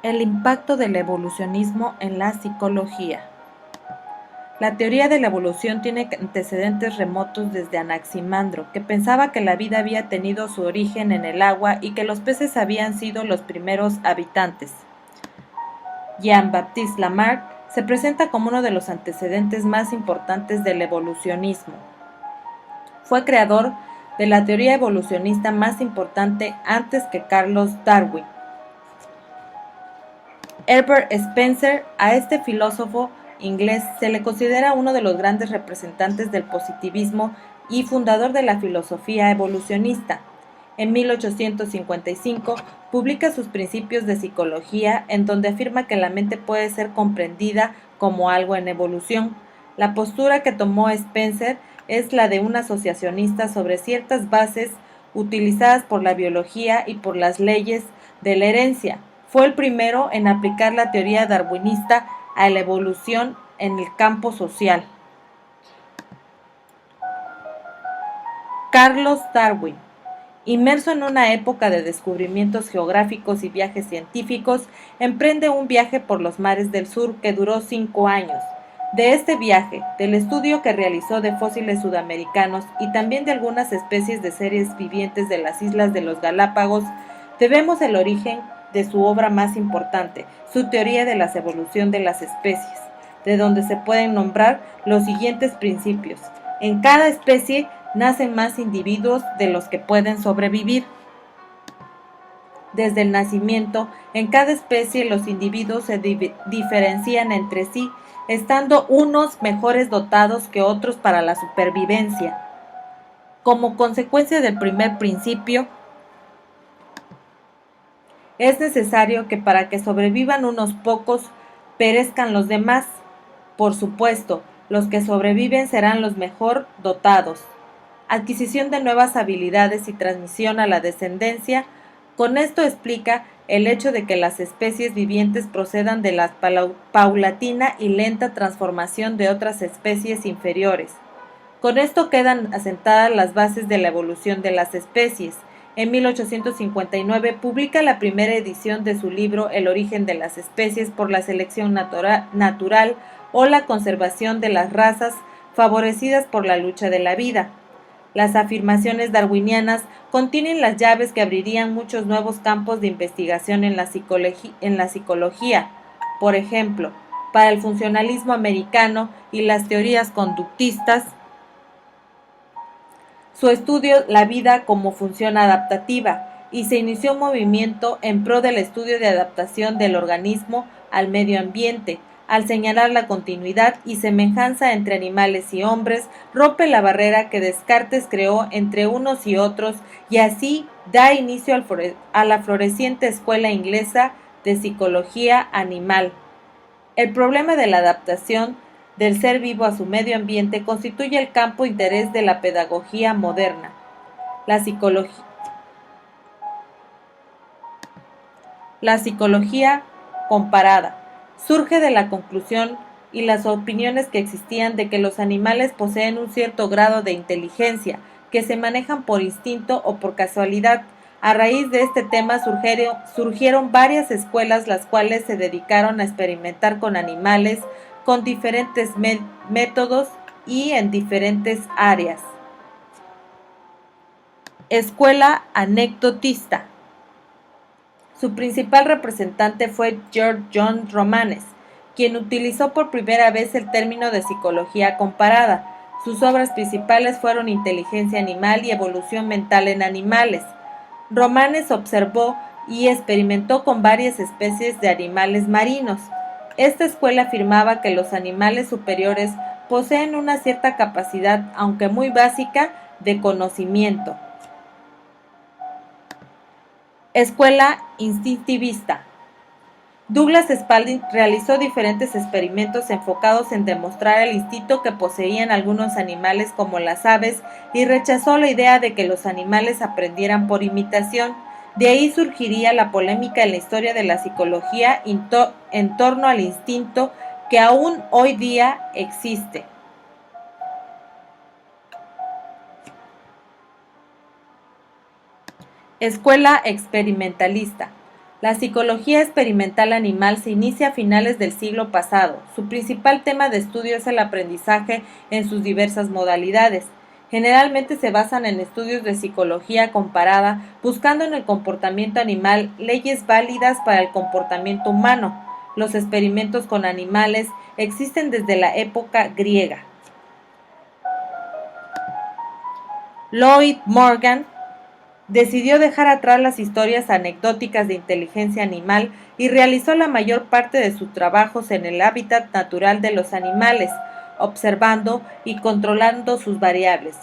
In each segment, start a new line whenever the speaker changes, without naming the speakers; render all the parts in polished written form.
El impacto del evolucionismo en la psicología. La teoría de la evolución tiene antecedentes remotos desde Anaximandro, que pensaba que la vida había tenido su origen en el agua y que los peces habían sido los primeros habitantes. Jean-Baptiste Lamarck se presenta como uno de los antecedentes más importantes del evolucionismo. Fue creador de la teoría evolucionista más importante antes que Charles Darwin. Herbert Spencer, a este filósofo inglés se le considera uno de los grandes representantes del positivismo y fundador de la filosofía evolucionista. En 1855 publica sus Principios de Psicología, en donde afirma que la mente puede ser comprendida como algo en evolución. La postura que tomó Spencer es la de un asociacionista sobre ciertas bases utilizadas por la biología y por las leyes de la herencia. Fue el primero en aplicar la teoría darwinista a la evolución en el campo social. Carlos Darwin. Inmerso en una época de descubrimientos geográficos y viajes científicos, emprende un viaje por los mares del sur que duró 5 años. De este viaje, del estudio que realizó de fósiles sudamericanos y también de algunas especies de seres vivientes de las islas de los Galápagos, debemos el origen de su obra más importante, su teoría de la evolución de las especies, de donde se pueden nombrar los siguientes principios. En cada especie nacen más individuos de los que pueden sobrevivir. Desde el nacimiento, en cada especie los individuos se diferencian entre sí, estando unos mejores dotados que otros para la supervivencia. Como consecuencia del primer principio, es necesario que para que sobrevivan unos pocos, perezcan los demás. Por supuesto, los que sobreviven serán los mejor dotados. Adquisición de nuevas habilidades y transmisión a la descendencia. Con esto explica el hecho de que las especies vivientes procedan de la paulatina y lenta transformación de otras especies inferiores. Con esto quedan asentadas las bases de la evolución de las especies. En 1859 publica la primera edición de su libro El origen de las especies por la selección natural o la conservación de las razas favorecidas por la lucha de la vida. Las afirmaciones darwinianas contienen las llaves que abrirían muchos nuevos campos de investigación en la psicología. Por ejemplo, para el funcionalismo americano y las teorías conductistas, su estudio la vida como función adaptativa, y se inició un movimiento en pro del estudio de adaptación del organismo al medio ambiente. Al señalar la continuidad y semejanza entre animales y hombres, rompe la barrera que Descartes creó entre unos y otros, y así da inicio a la floreciente escuela inglesa de psicología animal. El problema de la adaptación del ser vivo a su medio ambiente constituye el campo de interés de la pedagogía moderna. La psicología comparada surge de la conclusión y las opiniones que existían de que los animales poseen un cierto grado de inteligencia, que se manejan por instinto o por casualidad. A raíz de este tema surgieron varias escuelas las cuales se dedicaron a experimentar con animales con diferentes métodos y en diferentes áreas. Escuela anecdotista. Su principal representante fue George John Romanes, quien utilizó por primera vez el término de psicología comparada. Sus obras principales fueron Inteligencia animal y Evolución mental en animales. Romanes observó y experimentó con varias especies de animales marinos. Esta escuela afirmaba que los animales superiores poseen una cierta capacidad, aunque muy básica, de conocimiento. Escuela instintivista. Douglas Spalding realizó diferentes experimentos enfocados en demostrar el instinto que poseían algunos animales como las aves y rechazó la idea de que los animales aprendieran por imitación. De ahí surgiría la polémica en la historia de la psicología en torno al instinto que aún hoy día existe. Escuela experimentalista. La psicología experimental animal se inicia a finales del siglo pasado. Su principal tema de estudio es el aprendizaje en sus diversas modalidades. Generalmente se basan en estudios de psicología comparada, buscando en el comportamiento animal leyes válidas para el comportamiento humano. Los experimentos con animales existen desde la época griega. Lloyd Morgan decidió dejar atrás las historias anecdóticas de inteligencia animal y realizó la mayor parte de sus trabajos en el hábitat natural de los animales, observando y controlando sus variables.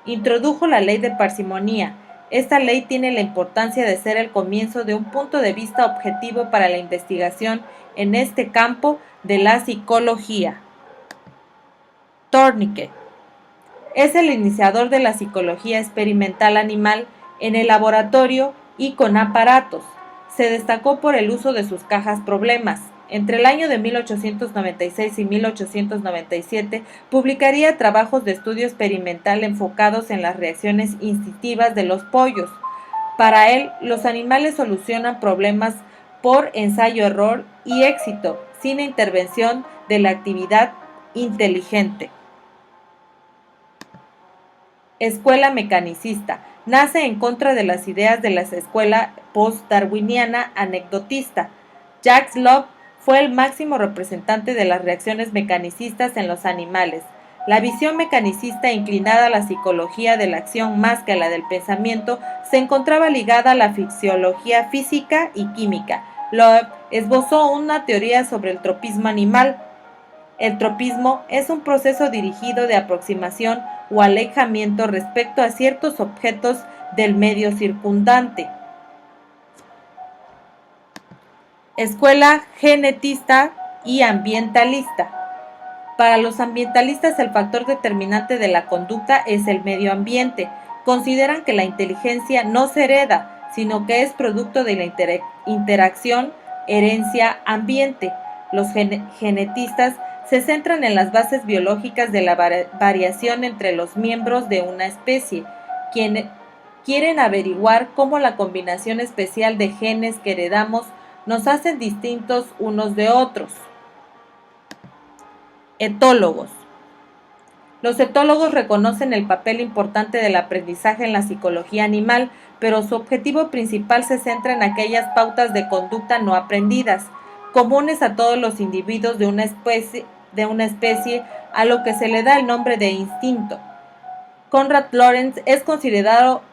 Introdujo la ley de parsimonía. Esta ley tiene la importancia de ser el comienzo de un punto de vista objetivo para la investigación en este campo de la psicología. Thornicke es el iniciador de la psicología experimental animal en el laboratorio y con aparatos. Se destacó por el uso de sus cajas problemas. Entre el año de 1896 y 1897 publicaría trabajos de estudio experimental enfocados en las reacciones instintivas de los pollos. Para él, los animales solucionan problemas por ensayo-error y éxito, sin intervención de la actividad inteligente. Escuela mecanicista. Nace en contra de las ideas de la escuela post-darwiniana anecdotista. Jacques Love fue el máximo representante de las reacciones mecanicistas en los animales. La visión mecanicista inclinada a la psicología de la acción más que a la del pensamiento se encontraba ligada a la fisiología física y química. Love esbozó una teoría sobre el tropismo animal. El tropismo es un proceso dirigido de aproximación o alejamiento respecto a ciertos objetos del medio circundante. Escuela genetista y ambientalista. Para los ambientalistas el factor determinante de la conducta es el medio ambiente. Consideran que la inteligencia no se hereda, sino que es producto de la interacción herencia-ambiente. Los genetistas se centran en las bases biológicas de la variación entre los miembros de una especie, quienes quieren averiguar cómo la combinación especial de genes que heredamos nos hacen distintos unos de otros. Etólogos. Los etólogos reconocen el papel importante del aprendizaje en la psicología animal, pero su objetivo principal se centra en aquellas pautas de conducta no aprendidas, comunes a todos los individuos de una especie, a lo que se le da el nombre de instinto. Konrad Lorenz es considerado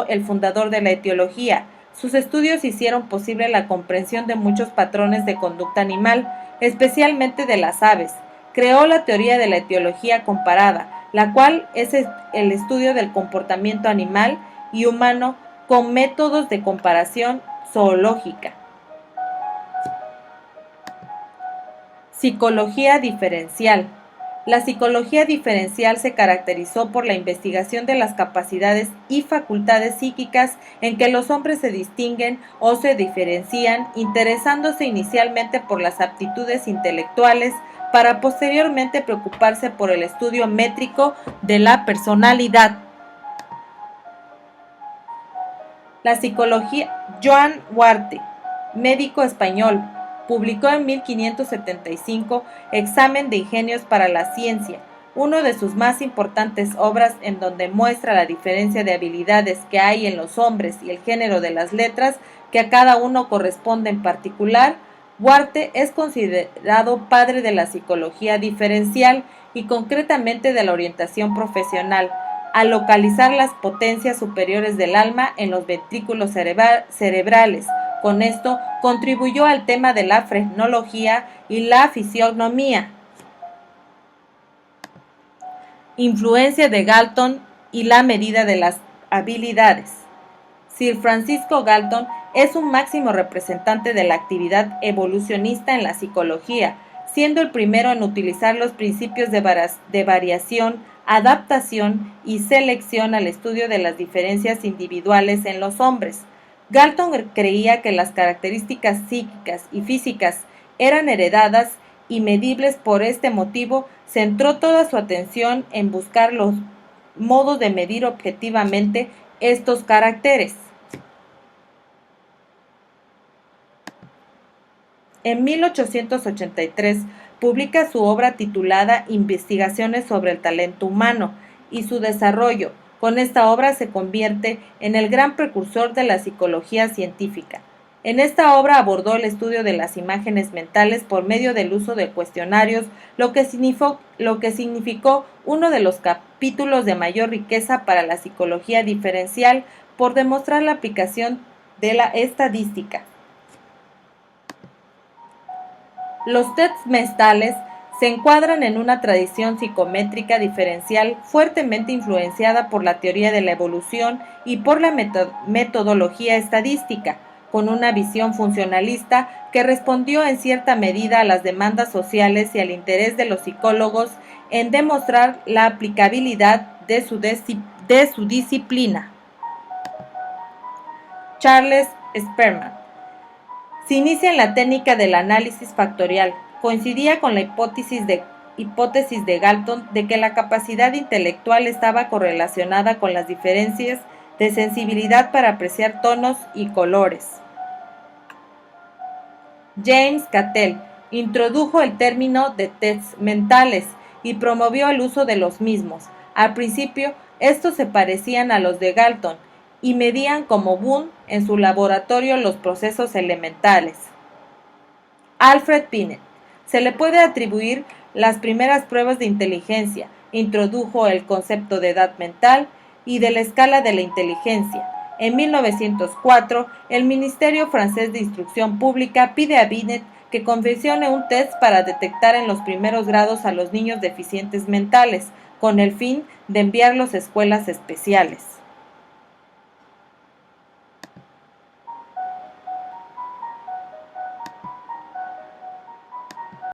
el fundador de la etiología. Sus estudios hicieron posible la comprensión de muchos patrones de conducta animal, especialmente de las aves. Creó la teoría de la etiología comparada, la cual es el estudio del comportamiento animal y humano con métodos de comparación zoológica. Psicología diferencial. La psicología diferencial se caracterizó por la investigación de las capacidades y facultades psíquicas en que los hombres se distinguen o se diferencian, interesándose inicialmente por las aptitudes intelectuales, para posteriormente preocuparse por el estudio métrico de la personalidad. La psicología. Joan Huarte, médico español, publicó en 1575 Examen de ingenios para la ciencia, uno de sus más importantes obras en donde muestra la diferencia de habilidades que hay en los hombres y el género de las letras que a cada uno corresponde en particular. Huarte es considerado padre de la psicología diferencial y concretamente de la orientación profesional, al localizar las potencias superiores del alma en los ventrículos cerebrales. Con esto contribuyó al tema de la frenología y la fisionomía. Influencia de Galton y la medida de las habilidades. Sir Francisco Galton es un máximo representante de la actividad evolucionista en la psicología, siendo el primero en utilizar los principios de variación, adaptación y selección al estudio de las diferencias individuales en los hombres. Galton creía que las características psíquicas y físicas eran heredadas y medibles. Por este motivo, centró toda su atención en buscar los modos de medir objetivamente estos caracteres. En 1883 publica su obra titulada Investigaciones sobre el talento humano y su desarrollo. Con esta obra se convierte en el gran precursor de la psicología científica. En esta obra abordó el estudio de las imágenes mentales por medio del uso de cuestionarios, lo que significó uno de los capítulos de mayor riqueza para la psicología diferencial por demostrar la aplicación de la estadística. Los tests mentales se encuadran en una tradición psicométrica diferencial fuertemente influenciada por la teoría de la evolución y por la metodología estadística, con una visión funcionalista que respondió en cierta medida a las demandas sociales y al interés de los psicólogos en demostrar la aplicabilidad de su disciplina. Charles Spearman. Se inicia en la técnica del análisis factorial. Coincidía con la hipótesis de Galton de que la capacidad intelectual estaba correlacionada con las diferencias de sensibilidad para apreciar tonos y colores. James Cattell introdujo el término de tests mentales y promovió el uso de los mismos. Al principio, estos se parecían a los de Galton y medían como Boone en su laboratorio los procesos elementales. Alfred Binet. Se le puede atribuir las primeras pruebas de inteligencia, introdujo el concepto de edad mental y de la escala de la inteligencia. En 1904, el Ministerio francés de Instrucción Pública pide a Binet que confeccione un test para detectar en los primeros grados a los niños deficientes mentales, con el fin de enviarlos a escuelas especiales.